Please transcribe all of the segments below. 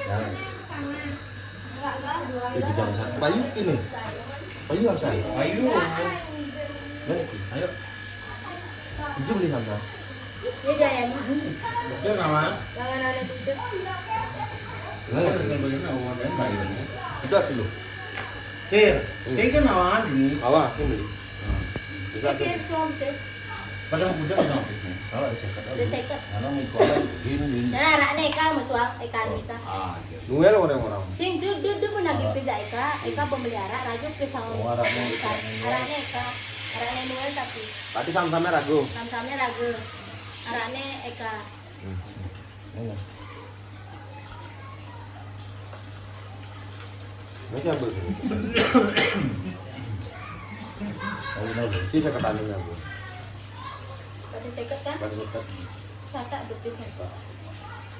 Jangan. Itu jangan sampai. Payu ini. Payu apa saya? Ayo. Ayo. Itu beli sama. Dia jayan. Dia nama. Jangan ada itu. Itu apa dulu? Kir. Kir kan nama ini. Awak aku beli. Itu apa? Dia suam sih. Pada muda kan. Awak bisa Dia seket. Karena mau kolam gini. Dan arak neka masuk ikan kita. Ah. Nunggu lah orang-orang. Sing dia menagih pizza Eka pemelihara raja pisang Oh, araknya ikan. Araknya Eka. Araknya Noel tapi Tadi sama-sama ragu. sam-samnya ragu. Araknya Eka. Nanti ambil sini. Ayo nabu. Sih saya ketanin nabu. Tadi seket kan? Pada sekat. Sata bepisnya.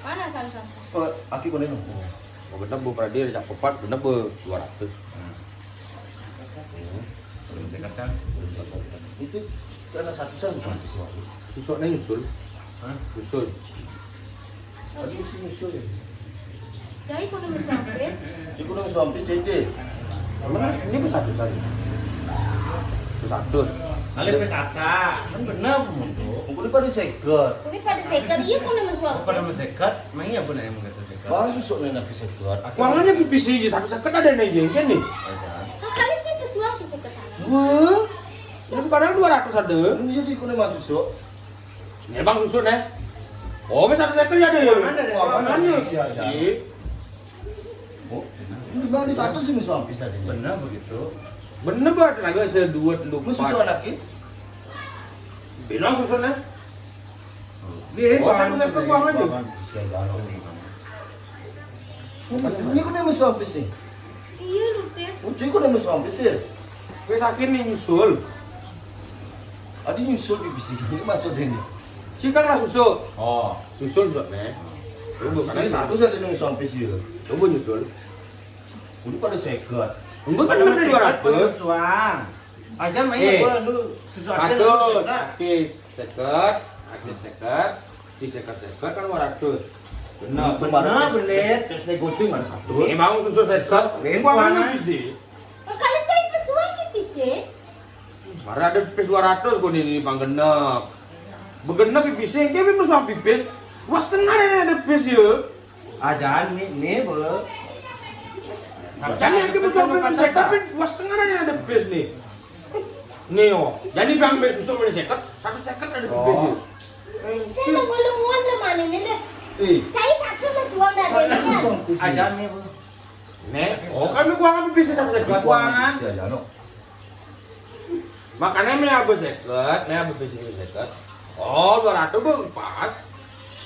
Mana sam-sam? Oh, aki kau nengok. Mau genap bu pradir jak pepat genap bu 200. Belum saya kata. Itu karena satu susuk nih nyusul. Hah? Nyusul. Tadi mesti nyusul ya. Jadi kau nulis wampis. Iku nang suampi jadi. Mana ini bu satu saja. Satu. Kali pesata. Kan benar untuk. Mungkin pada sekat. Ini pada seket iya kau nulis Pada wampis. mesekat, main ya benar yang mengatakan sekat. Bahas susuk nih nanti sekat. Uangnya pipis aja satu sekat ada nih kan nih. Nah, kali cipis wampis seket. Wah, ini kadang 200 ada. Ini jadi iku nih masuk susuk. Ya bang susun ya. Oh, satu sekat ya ada ya. Uangnya Sih. Sih. Oh, ini bang di satu sih suampi saja. Benar begitu. Bener banget tenaga sedua teluk Mu susu anak ini? bilang susunnya. Dia Oh, satu sekat uang aja. Ini kau nih masuk suampi sih. Iya rutin. Uji kau nih masuk suampi sih. Gue sakit nih nyusul. Adi nyusul di bisik ini masuk deh nih. Cikang lah susu. Oh. Susul suatnya. Tunggu Karena karena satu saja nih suampi sih. tunggu nyusul. Udah pada sekat. Tunggu kan Pada masih mesekat 200. suang. Ajar main Eh. ya lu sesuatu Satu, aki sekat, si sekat kan 200. Benar, Benar, bener. Tesnya goceng ada satu. Emang susu sekat, uangnya sih. Nah, kali cipis wampis ya. Mari ada pipis 200 kok ini bang genep. Begenep pipisnya, dia pipis sama pipis. Wah setengah ada pipis ya. Ajar nih boleh. Jadi yang pipis sama pipis sekat, tapi wah setengah ada pipis nih. Nih oh, jadi bang ambil susu mana sekat, satu sekat ada pipis ya. Dia lenguan lah mana ini deh. Cai satu masuk uang dah dia kan. Ajar nih boleh. Nih, oh kami kuangan pipisnya satu sekat. Kuangan. Ya, ya, no. Makanya me abu sekat, me abu pipisnya sekat. Oh 200 bu pas.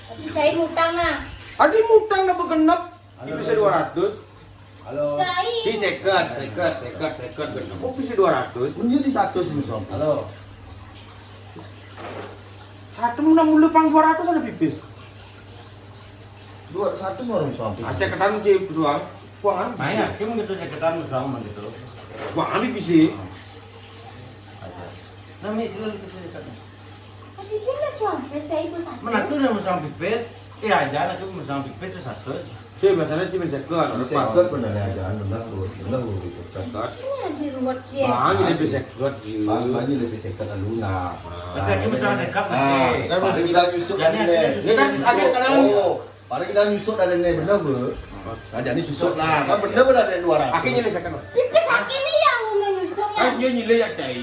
Tapi cai hutang nah. Adi mutang na begenep, pipisnya 200. Halo. Cai. Si sekat genep. Oh pipisnya 200. Menjadi satu sih suampi. Halo. Satu mulu pang 200 ada pipis. Satu orang suampi. Nah, sekatan ki doang. Kuangan. Main ya, kita gitu seketan musang gitu. Kuangan pipisnya. Ajar. Nah, mi sila itu seketan. Tapi dia masuk wampis cai ibu satu. Mana tuh yang musang pipet? Iya aja, aku musang pipet itu satu. Si biasanya cuma sekat. Ini sekat benar ya, jangan benar lu gitu. Sekat. Ini yang di ruwet dia. Bang ini bisa sekat ji. Bagi lebih sekat lunak. Tapi kita musang sekat Nah, masih. kan mesti kita nyusuk Jadi dari kita ini. Ini kan ada kadang Oh, pada kita nyusuk dari ini benar bu. Nah, jadi susuk lah. Kan benar benar dari 200. akhirnya nih sekat. Pipis aki ini yang menyusun ya. Kan dia nilai ya cai.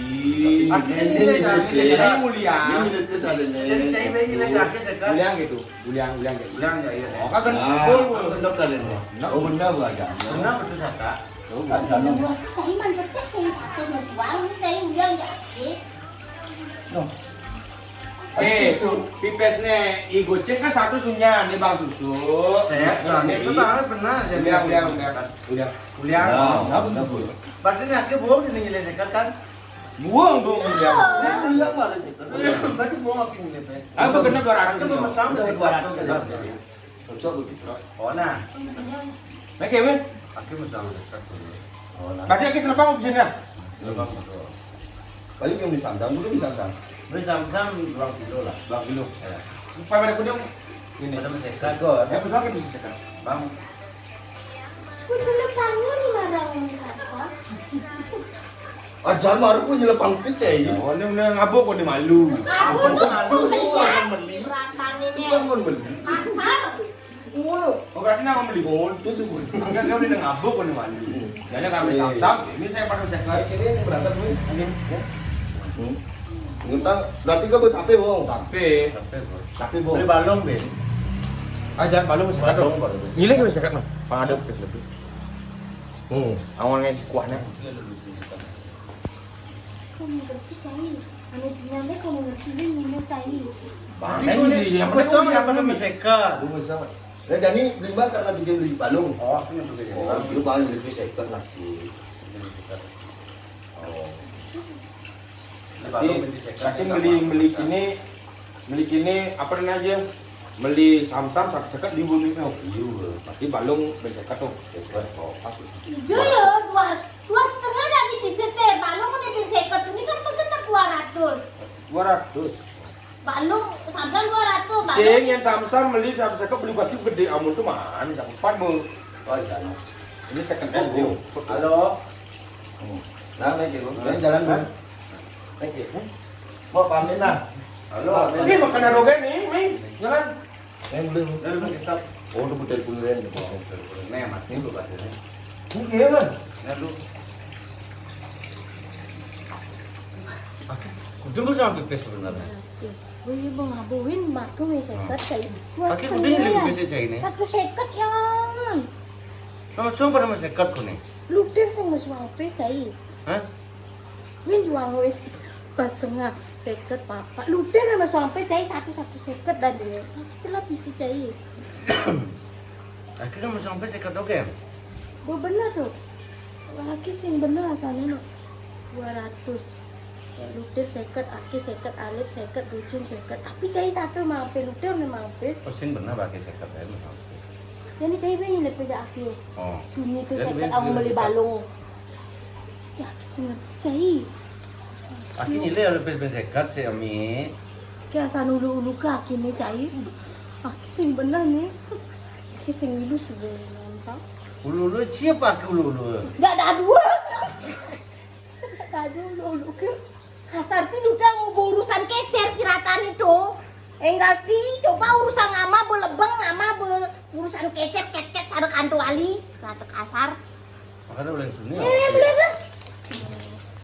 Akhirnya nilai jangan Nilai mulia. Ini nilai plus ada nih. Jadi cai nilai jaket sekat. Uliang gitu, uliang gitu. Bilang ya iya. Oh kan Ah, kumpul. benar dari ini. Oh benar bu agak. Benar betul saka. Oh agak. Cai mantep cai satu masuk uang. Cai uang jadi. Pipesnya igoceng kan satu sunyan nih bang susu. Saya itu banget benar. Uliang. Kuliah. Nah, benar bu. Berarti nih akhirnya bohong di nilai sekat kan? Buang dong uliang. Ini ulang malah sekat. Berarti bohong apa nilai pes? Aku kena 200. Itu memesan dari 200 saja. Cocok begitu. Oh nah, Oke, weh. akhirnya memesan sekat. Oh, nah. Tadi aku kenapa mau bisa nih? Kayu yang di sandang, dulu di sandang. Beri sam-sam 2 kilo lah. Bang kilo. Ya. Upaya pada kudung ini. Pada mesekat. Ya, pesawat kan bisa sekat. Bang, Aku jelepangan nih marang Sasa. Aja maru pun nyelepang picai. Oh, ini ngabuk kok malu. Aku tuh pembelian. beli. Ratan ini. Jangan beli. Kasar. Mulu. Oh, berarti nggak membeli itu sih. Enggak, kau udah ngabuk kok malu. Jadi kami sam-sam, ini saya pada sekali. Ini yang berangkat nih. Ngutang, berarti kau bos ape bong? Tapi, Tapi bong. Beli balong, Ben. aja balung sekat dong. Balong, balong. Nilai kau sekat no. Pangadep lebih. Awalnya kuahnya. Kau mengerti cai. Anu dinamnya kau mengerti ini minum cai. Ini yang Apa pertama yang pada mesekat? Aduh sama. Nah jadi lima karena bikin beli balung. Oh, ini juga. Oh, lu bahan lebih second lah. Oh. Berarti beli kini apa namanya aja? Beli sam-sam satu sekat di bumi mau. Iya, berarti balung bersekat tuh. Oh, apa? Hijau ya, dua setengah dari piseter. Balong udah diseket ini kan berkena 200. 200. Balong sampai 200. Sing yang sam-sam beli satu sekat beli batu gede amun tuh mana? Dapat mu. Oh iya. Ini second hand dia. Halo. Nah, naik lu. Jalan dulu. Naik. Mau pamit nah. Halo. Ini makan arogan nih, Mei. Jalan. Yang belum. Dari pakai sap. Oh, udah butel kuliah nih. Nih, mati lu katanya. Mungkin kan. Lalu. Tunggu sama pipis sebenarnya. Yes, gue bang ngabuin batu seket kayak Pakai udah yang lebih bisa cai nih. satu seket yang Sama semua pada mesekat kok nih. luter sing wis wapes cai. Hah? Win jual wis pas tengah seket papa. Luter memang sampai cai satu seket dan dia. Setelah bisa cai. Akhirnya mau sampai sekat oke. Gue bener tuh. Laki sing bener asalnya no 200. Luter seket, aki seket, alit seket, rucin seket. Tapi cai satu mampe luter memang mampes. Pusing benar pakai sekat ya mas. Jadi cai ini lebih dah aki. Oh. Dunia itu Jadi seket Ben aku beli sudah balong. Ya kesini cai. Aki nilai lebih sekat sih Ami. Kayak asal ulu kaki nih cai. Aki sing bener nih. Aki sing ilu sudah nonsa. Ulu siapa aki ulu? Gak ada dua. Gak ada ulu ke. Kasar ti udah mau urusan kecer kiratan itu. Enggak ti coba urusan ngama belebeng ngama urusan kecer ket cara kantu ali kata kasar. Makanya ulang sini. Bener.